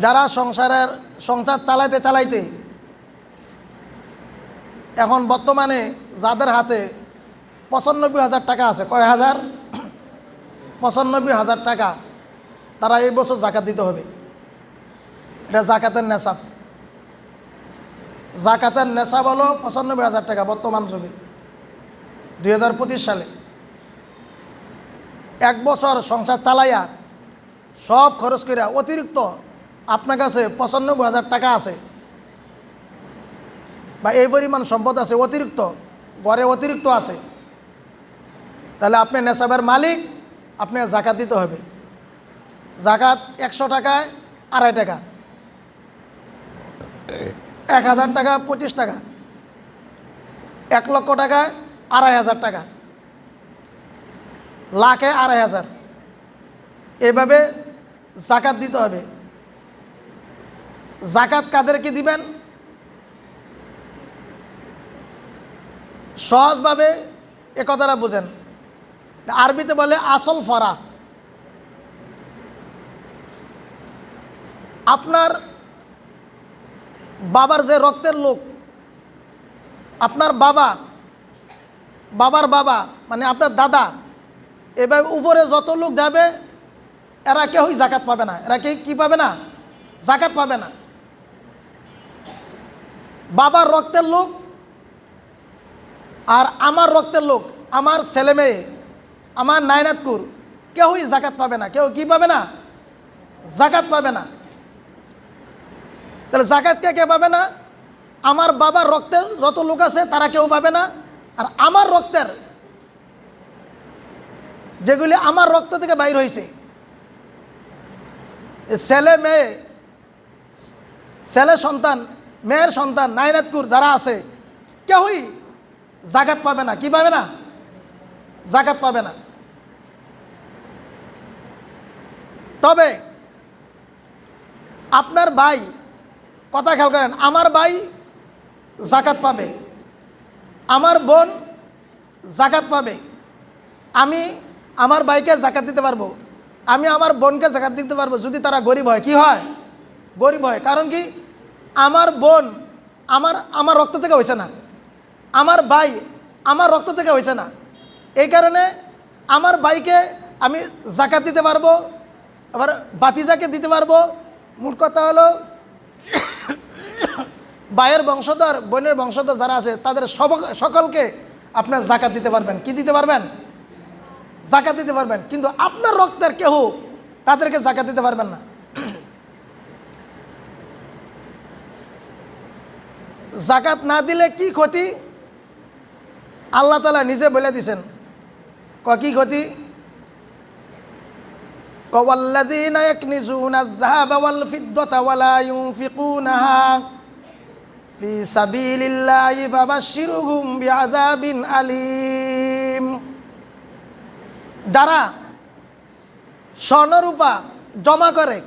যারা সংসার চালাইতে এখন বর্তমানে যাদের হাতে ৯৫,০০০ টাকা আছে, কয় হাজার? ৯৫,০০০ টাকা, তারা এই বছর জাকাত দিতে হবে। এটা জাকাতের নেশাব। জাকাতের নেশাব হলো ৯৫,০০০ টাকা বর্তমান যুগে ২০২৫ সালে। এক বছর সংসার চালাইয়া সব খরচ করিয়া অতিরিক্ত আপনার কাছে ৯৫,০০০ টাকা আছে বা এই পরিমাণ সম্পদ আছে, অতিরিক্ত ঘরে অতিরিক্ত আছে, তাহলে আপনি নেশাবের মালিক, আপনি জাকাত দিতে হবে। জাকাত ১০০ টাকায় ২.৫ টাকা, ১,০০০ টাকা ২৫ টাকা, ১,০০,০০০ টাকায় ২৫০০ টাকা, লাখে ২৫০০। এভাবে জাকাত দিতে হবে। জাকাত কাদেরকে দিবেন? সহজভাবে এ কথাটা বুঝেন, আরবিতে বলে আসল ফরা। আপনার বাবার যে রক্তের লোক, আপনার বাবার বাবা মানে আপনার দাদা, এভাবে উপরে যত লোক যাবে এরা কেউই জাকাত পাবে না। এরা কি পাবে না? জাকাত পাবে না। বাবার রক্তের লোক আর আমার রক্তের লোক, আমার ছেলে মেয়ে, আমার নাইনাতকুর, কেউই জাকাত পাবে না। কেউ কি পাবে না? জাকাত পাবে না। তাহলে জাকাত কে পাবে না? আমার বাবার রক্তের যত লোক আছে তারা কেউ পাবে না। আর আমার রক্তের যেগুলি আমার রক্ত থেকে বাইর হয়েছে, ছেলে মেয়ে, ছেলে সন্তান, মেয়ের সন্তান, নাইনাতকুর যারা আছে, কেউই জাকাত পাবে না। কি পাবে না? জাকাত পাবে না। তবে আপনার ভাই, কথা খেয়াল করেন, আমার ভাই জাকাত পাবে, আমার বোন জাকাত পাবে, আমি আমার ভাইকে জাকাত দিতে পারবো, আমি আমার বোনকে জাকাত দিতে পারবো যদি তারা গরিব হয়। কি হয়? গরিব হয়। কারণ কি? আমার বোন আমার রক্ত থেকে হয়েছে না, আমার ভাই আমার রক্ত থেকে হয়েছে না। এই কারণে আমার ভাইকে আমি জাকাত দিতে পারবো, আবার বাতিজাকে দিতে পারবো। মোট কথা হলো ভাইয়ের বংশধর, বোনের বংশধর যারা আছে তাদের সকলকে আপনার জাকাত দিতে পারবেন। কি দিতে পারবেন? জাকাত দিতে পারবেন। কিন্তু আপনার রক্তের কেউ তাদেরকে জাকাত দিতে পারবেন না। জাকাত না দিলে কি ক্ষতি? আল্লাহ তাআলা নিজে বলে দিয়েছেন। কি ক্ষতি? ওয়াল্লাযীনা ইয়াকনিজুনা আয-যাহাবা ওয়াল ফিদ্দাতা ওয়া লা ইউনফিকুনাহা ফি সাবিলিল্লাহি ফাবাশশিরহুম বিআযাবিন আলীম। যারা স্বর্ণরূপা জমা করে,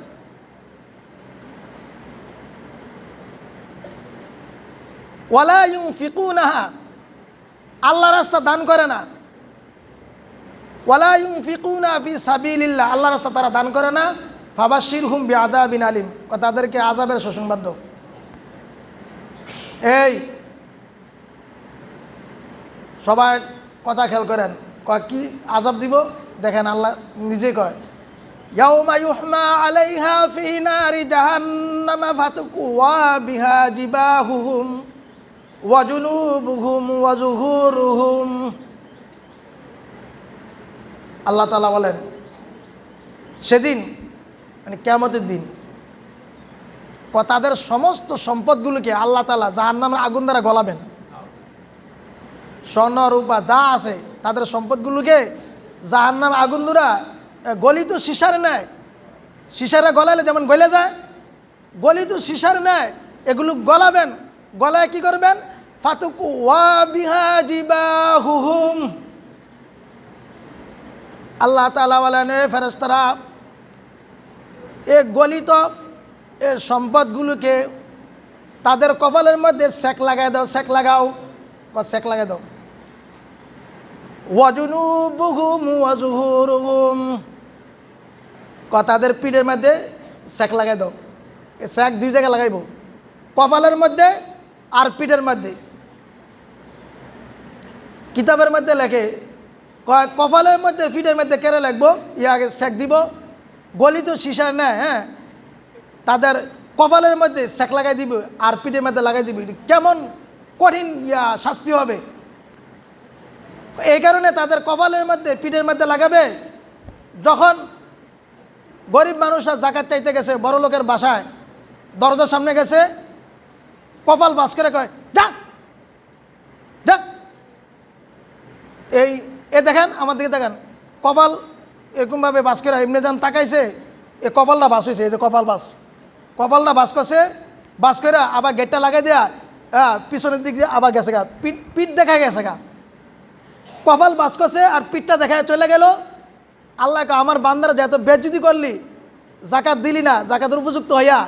ওয়ালা ইউনফিকুনাহা, আল্লাহর রাস্তা দান করে না, ওয়ালা ইউনফিকুনা ফি সাবিলিল্লাহ, আল্লাহর রাস্তা তারা দান করে না, ফাবাশশিরহুম বিআযাবিন আলীম, তাদেরকে আযাবের সুসংবাদ দাও। এই সবাই কথা খেয়াল করেন, কি আযাব দিব দেখেন, আল্লাহ নিজেই কয়, ইয়াউমা ইউহমা আলাইহা ফি নারি জাহান্নামা ফাতুকুওয়া বিহা জিবাহুহুম ওয়া জুনুবুহুম ওয়া যুহুরুহুম। আল্লাহ তাআলা বলেন সেদিন মানে কিয়ামতের দিন তাদের সমস্ত সম্পদগুলোকে আল্লাহ তাআলা জাহান্নামের আগুন দ্বারা গলাবেন। স্বর্ণ রূপা যা আছে তাদের সম্পদগুলোকে জাহান্নাম আগুন দ্বারা গলিত সিসার নেয়, সিসারে গলালে যেমন গলে যায়, গলিত সিসার নেয় এগুলো গলাবেন। গলায় কি করবেন? ফাতুকুওয়া বিহা জিবাহুহুম। আল্লাহ তাআলা বলেন, এ ফেরেশতারা, এ গলিত এ সম্পদগুলোকে তাদের কপালের মধ্যে সেক লাগাই দাও, সেক লাগাও, সেক লাগাই দাও। ওয়া জুনুবুহুম ওয়া যুহুরুহুম, তাদের পিঠের মধ্যে সেক লাগাই দাও। স্যাক দুই জায়গায় লাগাইব, কপালের মধ্যে আর পিঠের মধ্যে। কিতাবের মধ্যে লেখে কপালের মধ্যে পিঠের মধ্যে কেড়ে লাগবো, আগে স্যাক দিব, গলিত সিসার নেয়, হ্যাঁ, তাদের কপালের মধ্যে স্যাক লাগাই দিব আর পিঠের মধ্যে লাগাই দিব। কেমন কঠিন শাস্তি হবে। এই কারণে তাদের কপালের মধ্যে পিঠের মধ্যে লাগাবে। যখন গরিব মানুষরা জাকাত চাইতে গেছে বড় লোকের বাসায়, দরজার সামনে গেছে, কপাল বাস করে কয় যা যা। এ দেখেন, আমার দিকে দেখেন, কপাল এরকমভাবে বাস করে এমনি যান তাকাইছে, এ কপালটা বাস হয়েছে, এই যে কপালটা বাস করছে, বাস করে আবার গেটটা লাগাই দেয়া, হ্যাঁ, পিছনের দিক দিয়ে আবার গেছে গা, পিঠ দেখা গেছে গা। কপাল বাস করছে আর পিঠটা দেখায় চলে গেল। আল্লাহ আমার বান্দারা যেহেতু বেজ্জুতি করলি, জাকাত দিলি না, জাকাতের উপযুক্ত হইয়া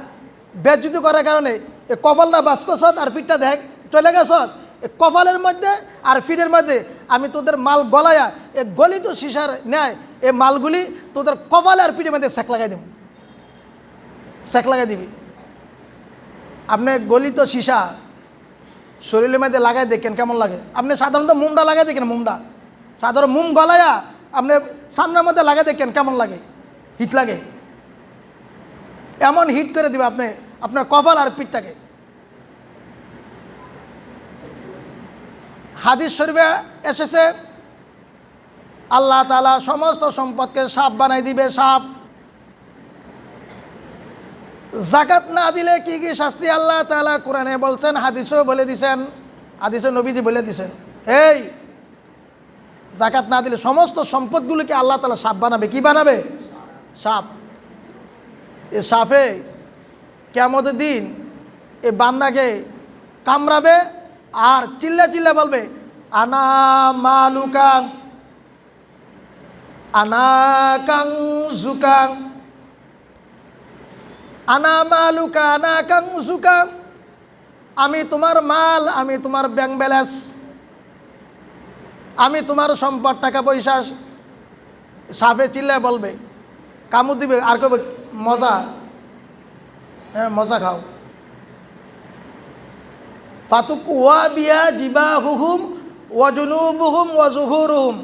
বেজ্জুতি করার কারণে এ কপালটা বাস করছত আর পিঠটা দেখ চলে গেছত, এ কপালের মধ্যে আর পিঠের মধ্যে আমি তোদের মাল গলায়া এ গলিত সিসার ন্যায় এ মালগুলি তোদের কপালে আর পিঠের মধ্যে সেক লাগাই দিব, সেক লাগাই দিবি। আপনি গলিত সিসা শরীরের মধ্যে লাগাই দেখেন কেমন লাগে। আপনি সাধারণত মোমটা লাগাই দেখেন, সাধারণ মোম গলায়া আপনি সামনের মধ্যে লাগাই দেখেন কেমন লাগে, হিট লাগে। এমন হিট করে দিবে আপনি আপনার কপাল আর পিঠটাকে। হাদিস শরীফে এসেছে আল্লাহ তাআলা সমস্ত সম্পদকে সাপ বানাই দিবে, সাপ। জাকাত না দিলে কি কি শাস্তি আল্লাহ তাআলা কোরআনে বলছেন, হাদিসেও বলে দিছেন, হাদিসে নবীজি বলে দিছেন। এই জাকাত না দিলে সমস্ত সম্পদগুলোকে আল্লাহ তাআলা সাপ বানাবে। কি বানাবে? সাপ। এ সাপে কিয়ামতের দিন এ বান্দাকে কামড়াবে আর চিল্লা চিল্লা বলবে আনা মালুকা আনা কাংজুকা, আনা মালুকা আনা কাংজুকা, আমি তোমার মাল, আমি তোমার ব্যাংক ব্যালেন্স, আমি তোমার সম্পদ, টাকা পয়সা। সাপে চিল্লায় বলবে, কামড় দিবে আর কবে মজা, হ্যাঁ মজা খাও। ফাতুক ওয়া বিয়া জিবাহুহুম ওয়া জুনুবুহুম ওয়া যুহুরুহুম।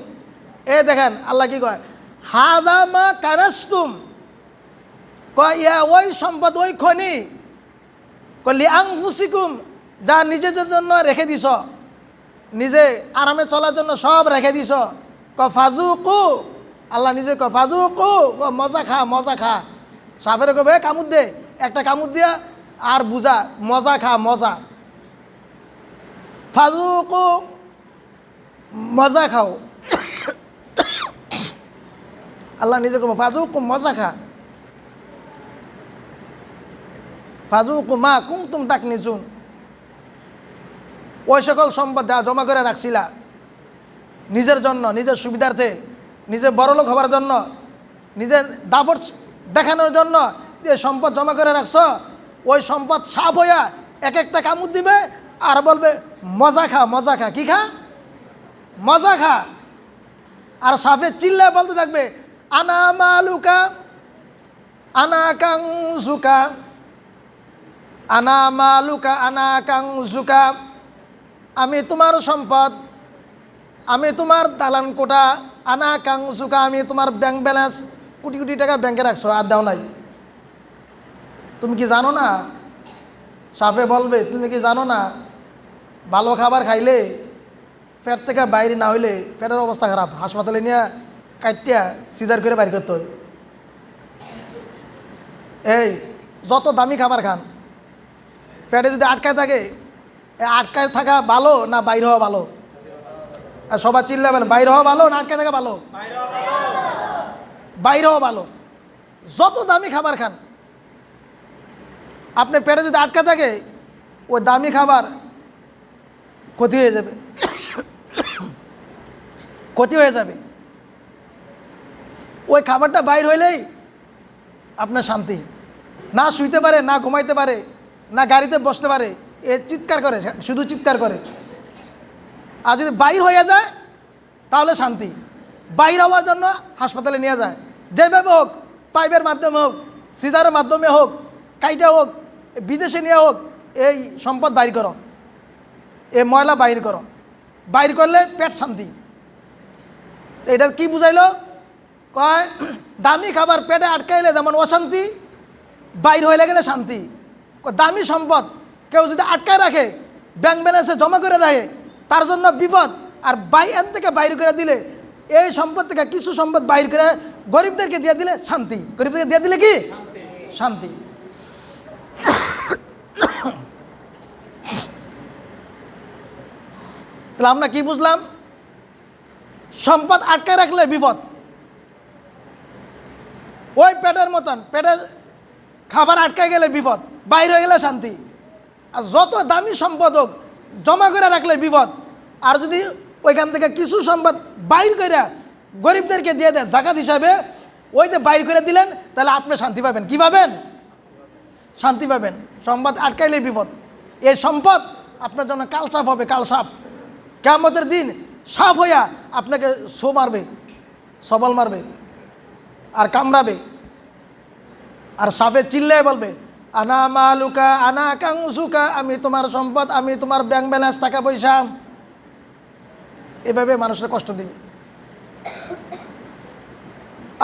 এ দেখেন আল্লাহ কি কয়, হাযা মা কানাসতুম, কয় ইয়া ওই সম্পদ, ওই খনি, কয় লিআনফুসিকুম, যা নিজেদের জন্য রেখে দিছ, নিজে আরামে চলার জন্য সব রেখে দিছ। কয় ফাযুকু, আল্লাহ নিজে কয় ফাযুকু, মজা খা, মজা খা। সাপের কবে কামড় দে, একটা কামড় দিয়া আর বুঝা, মজা খা, মজা। ফাযুকু, মজা খাও। আল্লাহ নিজে কবে ফাযুকু, মজা খা। ফাযুকু মা কুনতুম তাকনিজুন, ওই সকল সম্পদ যা জমা করে রাখছিলা নিজের জন্য, নিজের সুবিধার্থে, নিজের বড়লোক হবার জন্য, নিজের দাপট দেখানোর জন্য যে সম্পদ জমা করে রাখছ, ওই সম্পদ সাপ হইয়া এক একটা কামড় দিবে আর বলবে মজা খা, মজা খা। কি খা? মজা খা। আর সাপে চিল্লায় বলতে থাকবে আনা মালুকা আনা কাংজুকা, আনা মালুকা আনা কাংজুকা, আমি তোমার সম্পদ, আমি তোমার দালান কোটা, আনা কাংজুকা, আমি তোমার ব্যাংক ব্যালেন্স, কোটি কোটি টাকা ব্যাংকে রাখছো আর দাও নাই। তুমি কি জানো না? সাপে বলবে তুমি কি জানো না, ভালো খাবার খাইলে পেট থেকে বাইরে না হইলে পেটের অবস্থা খারাপ, হাসপাতালে নিয়ে কাটিয়া সিজার করে বাইর করতে হবে। এই যত দামি খাবার খান, পেটে যদি আটকায় থাকে, আটকায় থাকা ভালো না বাইরে হওয়া ভালো? আর সবাই চিল্লাবেন, বাইরে হওয়া ভালো না আটকায় থাকা ভালো? বাইরে হওয়া ভালো। যত দামি খাবার খান, আপনি পেটে যদি আটকা থাকে, ওই দামি খাবার ক্ষতি হয়ে যাবে, ক্ষতি হয়ে যাবে। ওই খাবারটা বাইর হইলেই আপনার শান্তি, না শুইতে পারে, না ঘুমাইতে পারে, না গাড়িতে বসতে পারে, এ চিৎকার করে, শুধু চিৎকার করে। আর যদি বাইর হয়ে যায় তাহলে শান্তি। বাইর হওয়ার জন্য হাসপাতালে নিয়ে যায়, যেভাবে হোক, পাইপের মাধ্যমে হোক, সিজারের মাধ্যমে হোক, কাইটা হোক, বিদেশে নিয়ে হোক, এই সম্পদ বাইর করো, এই ময়লা বাইর করো, বাইর করলে পেট শান্তি। এটার কি বুঝাইলো? কয় দামি খাবার পেটে আটকাইলে যেমন অশান্তি, বাইর হয়ে গেলে শান্তি। দামি সম্পদ কেউ যদি আটকায় রাখে, ব্যাংক ব্যালেন্সে জমা করে রাখে, তার জন্য বিপদ। আর এন থেকে বাইর করে দিলে, এই সম্পদ থেকে কিছু সম্পদ বাইর করে গরিবদেরকে দিয়ে দিলে শান্তি। গরিবদেরকে দিয়ে দিলে কি শান্তি। তাহলে আমরা কি বুঝলাম? সম্পদ আটকায় রাখলে বিপদ, ওই পেটের মতন, পেটে খাবার আটকায় গেলে বিপদ, বাইর হয়ে গেলে শান্তি। আর যত দামি সম্পদ হোক জমা করে রাখলে বিপদ। আর যদি ওইখান থেকে কিছু সম্পদ বাইর করে গরিবদেরকে দিয়ে দেয় জাকাত হিসাবে, ওই যে বাইর করে দিলেন, তাহলে আপনি শান্তি পাবেন। কি পাবেন? শান্তি পাবেন। সম্পদ আটকাইলে বিপদ। এই সম্পদ আপনার জন্য কালসাপ হবে, কালসাপ। কিয়ামতের দিন সাপ হইয়া আপনাকে মারবে, সবল মারবে আর কামড়াবে। আর সাপে চিল্লায় বলবে, আনা মালুকা আনা কাংসুকা, আমি তোমার সম্পদ, আমি তোমার ব্যাংক ব্যালেন্স, টাকা পয়সা। এভাবে মানুষের কষ্ট দিবে।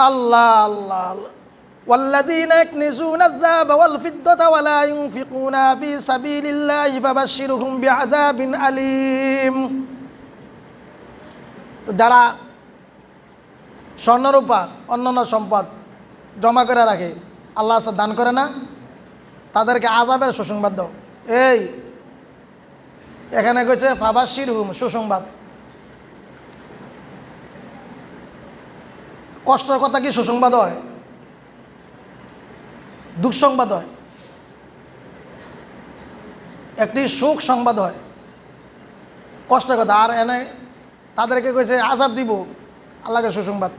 আল্লাহ আল্লাহ আল্লাহ ওয়াল্লাযীনা ইয়াকনিজুনা আয-যাহাবা ওয়াল ফিদ্দাতা ওয়া লা ইউনফিকুনা ফি সাবিলিল্লাহি ফাবাশশিরহুম বিআযাবিন আলীম। তো যারা স্বর্ণরূপা অন্যান্য সম্পদ জমা করে রাখে, আল্লাহ দান করে না, তাদেরকে আযাবের সুসংবাদ দাও। এই এখানে কইছে ফাবাশশিরহুম, সুসংবাদ। কষ্টের কথা কি সুসংবাদ হয়? দুঃসংবাদ হয়। একটি সুখ সংবাদ হয়, কষ্টের কথা। আর এনে তাদেরকে কইছে আযাব দিব, আল্লাহকে সুসংবাদ।